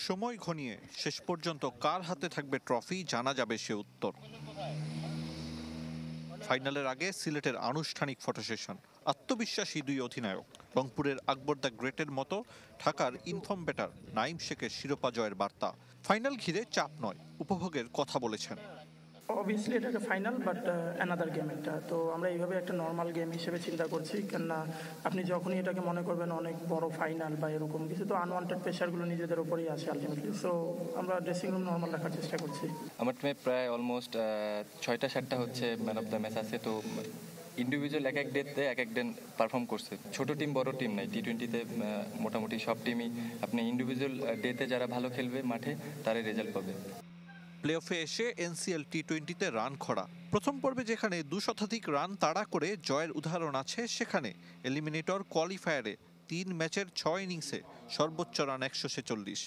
সময় ঘনিয়ে শেষ পর্যন্ত কার হাতে থাকবে ট্রফি জানা যাবে সে উত্তর। ফাইনালের আগে সিলেটের আনুষ্ঠানিক ফটো সেশন। আত্মবিশ্বাসী দুই অধিনায়ক। রংপুরের আকবর দ্য গ্রেটের মতো ঢাকার ইনফর্ম বেটার নাইম শেখের শিরোপা জয়ের বার্তা। ফাইনাল ঘিরে চাপ নয়, উপভোগের কথা বলেছেন। অবভিয়াসলি এটা একটা ফাইনাল, বাট অ্যানাদার গেম এটা। তো আমরা এইভাবে একটা নর্মাল গেম হিসেবে চিন্তা করছি, কেননা আপনি যখনই এটাকে মনে করবেন অনেক বড় ফাইনাল বা এরকম কিছু, তো আনওয়ান্টেড প্রেশারগুলো নিজেদের উপরেই আসে আলটিমেটলি। সো আমরা ড্রেসিং রুম নর্মাল রাখার চেষ্টা করছি। আমার টিমে প্রায় অলমোস্ট 6টা-7টা হচ্ছে ম্যান অফ দ্য ম্যাচ আছে। তো ইন্ডিভিজুয়াল এক এক ডেতে এক এক দিন পারফর্ম করছে। ছোট টিম বড় টিম নাই, টি-20তে মোটামুটি সব টিমই আপনি ইন্ডিভিজুয়াল ডেতে যারা ভালো খেলবে মাঠে তারাই রেজাল্ট পাবে। প্লে অফে এসে এনসিএল টি-20তে রান খরা। প্রথম পর্বে যেখানে 2 শতাধিক রান তাড়া করে জয়ের উদাহরণ আছে, সেখানে এলিমিনেটর কোয়ালিফায়ারে 3 ম্যাচের 6 ইনিংসে সর্বোচ্চ রান 146।